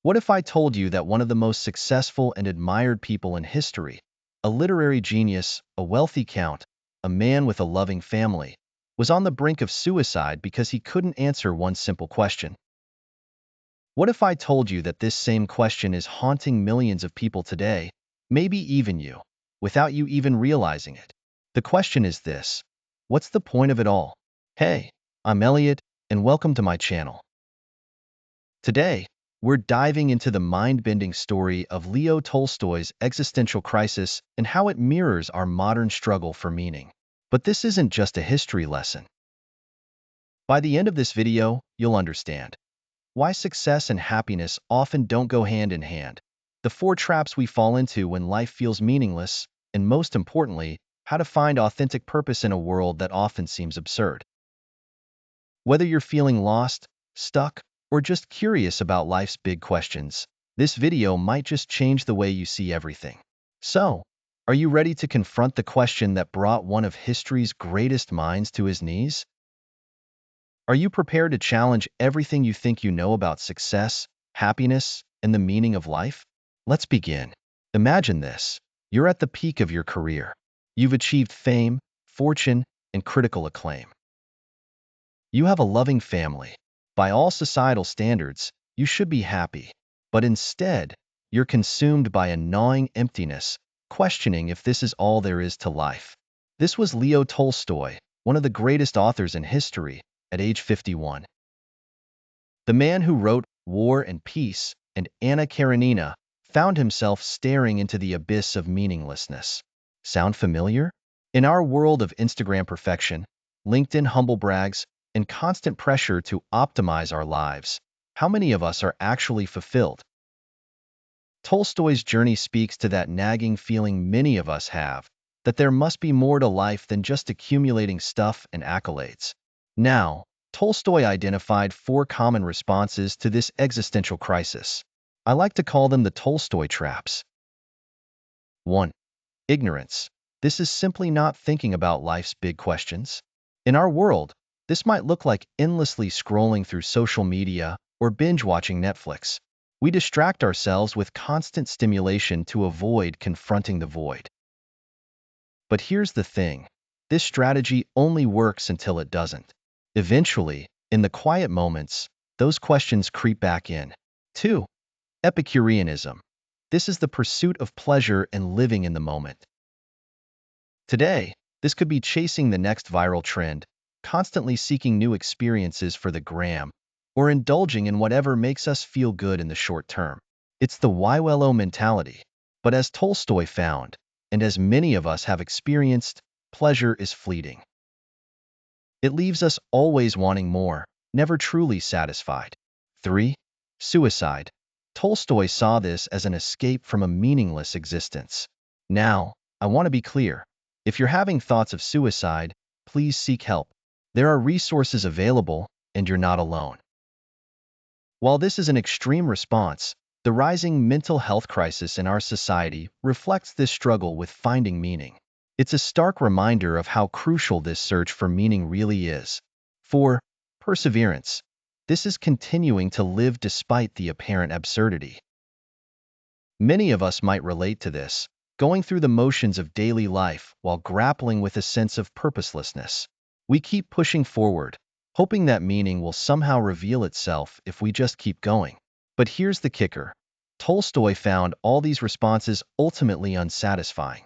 What if I told you that one of the most successful and admired people in history, a literary genius, a wealthy count, a man with a loving family, was on the brink of suicide because he couldn't answer one simple question? What if I told you that this same question is haunting millions of people today, maybe even you, without you even realizing it? The question is this: what's the point of it all? Hey, I'm Elliot, and welcome to my channel. Today, we're diving into the mind-bending story of Leo Tolstoy's existential crisis and how it mirrors our modern struggle for meaning. But this isn't just a history lesson. By the end of this video, you'll understand why success and happiness often don't go hand in hand, the 4 traps we fall into when life feels meaningless, and most importantly, how to find authentic purpose in a world that often seems absurd. Whether you're feeling lost, stuck, or just curious about life's big questions, this video might just change the way you see everything. So, are you ready to confront the question that brought one of history's greatest minds to his knees? Are you prepared to challenge everything you think you know about success, happiness, and the meaning of life? Let's begin. Imagine this. You're at the peak of your career. You've achieved fame, fortune, and critical acclaim. You have a loving family. By all societal standards, you should be happy. But instead, you're consumed by a gnawing emptiness, questioning if this is all there is to life. This was Leo Tolstoy, one of the greatest authors in history, at age 51. The man who wrote War and Peace and Anna Karenina found himself staring into the abyss of meaninglessness. Sound familiar? In our world of Instagram perfection, LinkedIn humble brags, and constant pressure to optimize our lives, how many of us are actually fulfilled? Tolstoy's journey speaks to that nagging feeling many of us have, that there must be more to life than just accumulating stuff and accolades. Now, Tolstoy identified 4 common responses to this existential crisis. I like to call them the Tolstoy Traps. 1. Ignorance. This is simply not thinking about life's big questions. In our world, this might look like endlessly scrolling through social media or binge-watching Netflix. We distract ourselves with constant stimulation to avoid confronting the void. But here's the thing. This strategy only works until it doesn't. Eventually, in the quiet moments, those questions creep back in. 2. Epicureanism. This is the pursuit of pleasure and living in the moment. Today, this could be chasing the next viral trend, constantly seeking new experiences for the gram, or indulging in whatever makes us feel good in the short term. It's the YOLO mentality. But as Tolstoy found, and as many of us have experienced, pleasure is fleeting. It leaves us always wanting more, never truly satisfied. 3. Suicide. Tolstoy saw this as an escape from a meaningless existence. Now, I want to be clear. If you're having thoughts of suicide, please seek help. There are resources available, and you're not alone. While this is an extreme response, the rising mental health crisis in our society reflects this struggle with finding meaning. It's a stark reminder of how crucial this search for meaning really is. 4. Perseverance. This is continuing to live despite the apparent absurdity. Many of us might relate to this, going through the motions of daily life while grappling with a sense of purposelessness. We keep pushing forward, hoping that meaning will somehow reveal itself if we just keep going. But here's the kicker. Tolstoy found all these responses ultimately unsatisfying.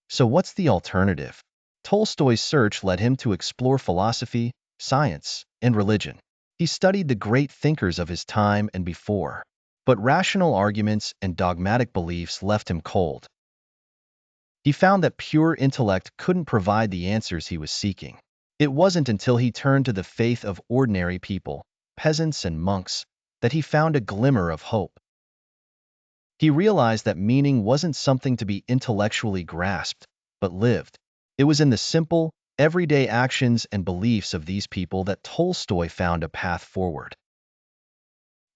So what's the alternative? Tolstoy's search led him to explore philosophy, science, and religion. He studied the great thinkers of his time and before, but rational arguments and dogmatic beliefs left him cold. He found that pure intellect couldn't provide the answers he was seeking. It wasn't until he turned to the faith of ordinary people, peasants and monks, that he found a glimmer of hope. He realized that meaning wasn't something to be intellectually grasped, but lived. It was in the simple, everyday actions and beliefs of these people that Tolstoy found a path forward.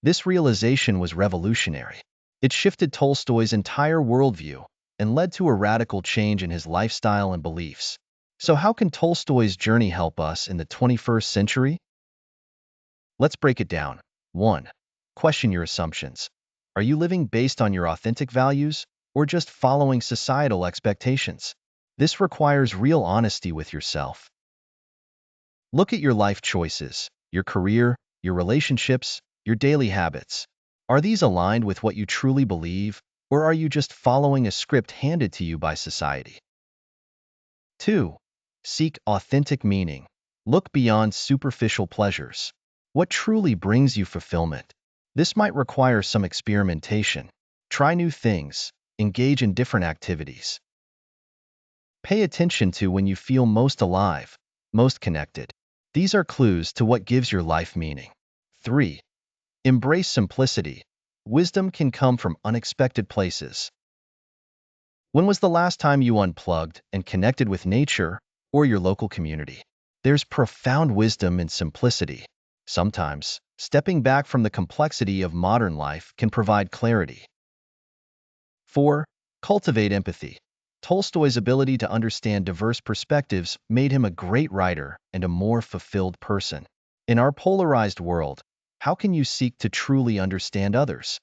This realization was revolutionary. It shifted Tolstoy's entire worldview and led to a radical change in his lifestyle and beliefs. So how can Tolstoy's journey help us in the 21st century? Let's break it down. 1. Question your assumptions. Are you living based on your authentic values or just following societal expectations? This requires real honesty with yourself. Look at your life choices, your career, your relationships, your daily habits. Are these aligned with what you truly believe, or are you just following a script handed to you by society? 2. Seek authentic meaning. Look beyond superficial pleasures. What truly brings you fulfillment? This might require some experimentation. Try new things. Engage in different activities. Pay attention to when you feel most alive, most connected. These are clues to what gives your life meaning. 3. Embrace simplicity. Wisdom can come from unexpected places. When was the last time you unplugged and connected with nature or your local community? There's profound wisdom in simplicity. Sometimes, stepping back from the complexity of modern life can provide clarity. 4. Cultivate empathy. Tolstoy's ability to understand diverse perspectives made him a great writer and a more fulfilled person. In our polarized world, how can you seek to truly understand others?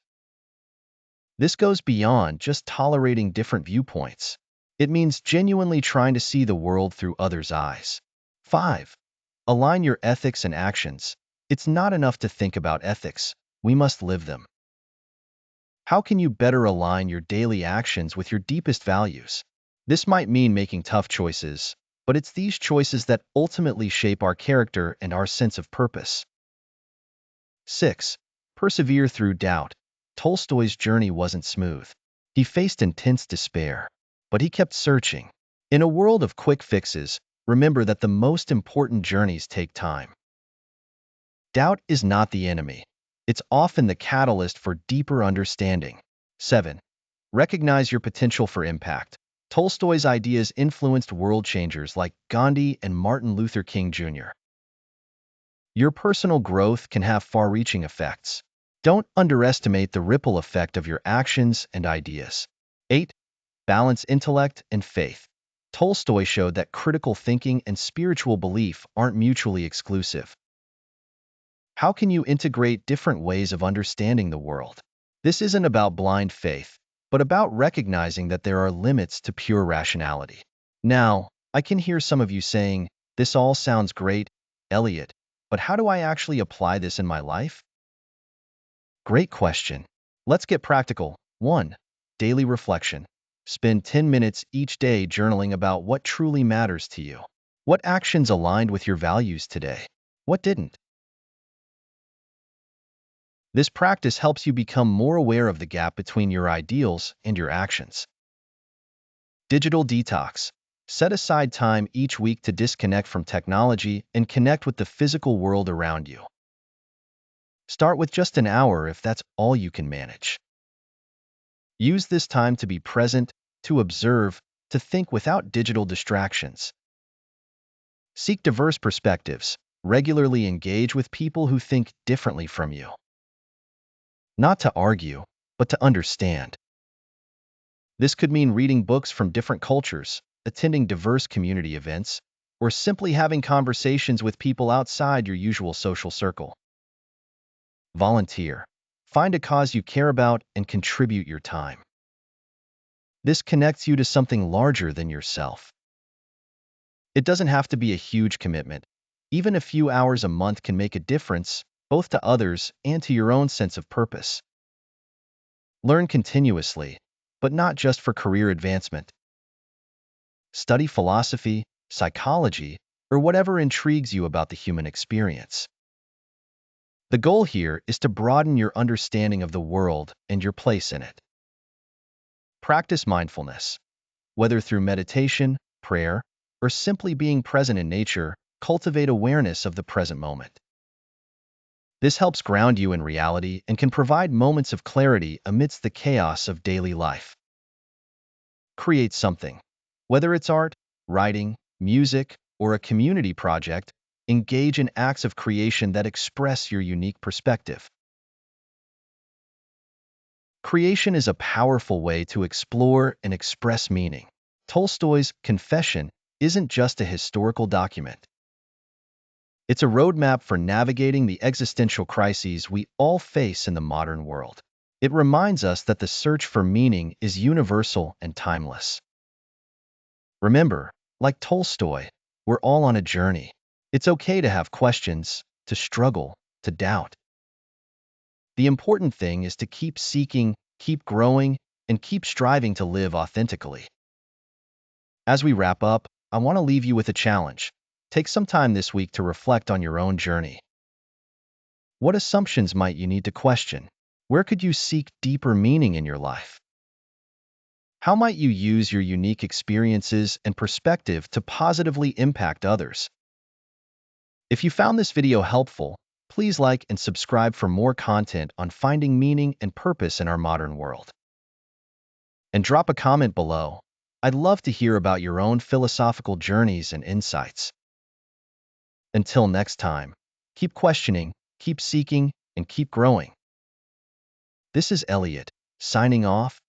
This goes beyond just tolerating different viewpoints. It means genuinely trying to see the world through others' eyes. 5. Align your ethics and actions. It's not enough to think about ethics. We must live them. How can you better align your daily actions with your deepest values? This might mean making tough choices, but it's these choices that ultimately shape our character and our sense of purpose. 6. Persevere through doubt. Tolstoy's journey wasn't smooth. He faced intense despair, but he kept searching. In a world of quick fixes, remember that the most important journeys take time. Doubt is not the enemy. It's often the catalyst for deeper understanding. 7. Recognize your potential for impact. Tolstoy's ideas influenced world changers like Gandhi and Martin Luther King Jr. Your personal growth can have far-reaching effects. Don't underestimate the ripple effect of your actions and ideas. 8. Balance intellect and faith. Tolstoy showed that critical thinking and spiritual belief aren't mutually exclusive. How can you integrate different ways of understanding the world? This isn't about blind faith, but about recognizing that there are limits to pure rationality. Now, I can hear some of you saying, "This all sounds great, Elliot, but how do I actually apply this in my life?" Great question. Let's get practical. 1. Daily reflection. Spend 10 minutes each day journaling about what truly matters to you. What actions aligned with your values today? What didn't? This practice helps you become more aware of the gap between your ideals and your actions. Digital detox. Set aside time each week to disconnect from technology and connect with the physical world around you. Start with just an hour if that's all you can manage. Use this time to be present, to observe, to think without digital distractions. Seek diverse perspectives. Regularly engage with people who think differently from you. Not to argue, but to understand. This could mean reading books from different cultures, attending diverse community events, or simply having conversations with people outside your usual social circle. Volunteer. Find a cause you care about and contribute your time. This connects you to something larger than yourself. It doesn't have to be a huge commitment. Even a few hours a month can make a difference, both to others and to your own sense of purpose. Learn continuously, but not just for career advancement. Study philosophy, psychology, or whatever intrigues you about the human experience. The goal here is to broaden your understanding of the world and your place in it. Practice mindfulness. Whether through meditation, prayer, or simply being present in nature, cultivate awareness of the present moment. This helps ground you in reality and can provide moments of clarity amidst the chaos of daily life. Create something. Whether it's art, writing, music, or a community project, engage in acts of creation that express your unique perspective. Creation is a powerful way to explore and express meaning. Tolstoy's Confession isn't just a historical document. It's a roadmap for navigating the existential crises we all face in the modern world. It reminds us that the search for meaning is universal and timeless. Remember, like Tolstoy, we're all on a journey. It's okay to have questions, to struggle, to doubt. The important thing is to keep seeking, keep growing, and keep striving to live authentically. As we wrap up, I want to leave you with a challenge. Take some time this week to reflect on your own journey. What assumptions might you need to question? Where could you seek deeper meaning in your life? How might you use your unique experiences and perspective to positively impact others? If you found this video helpful, please like and subscribe for more content on finding meaning and purpose in our modern world. And drop a comment below. I'd love to hear about your own philosophical journeys and insights. Until next time, keep questioning, keep seeking, and keep growing. This is Elliot, signing off.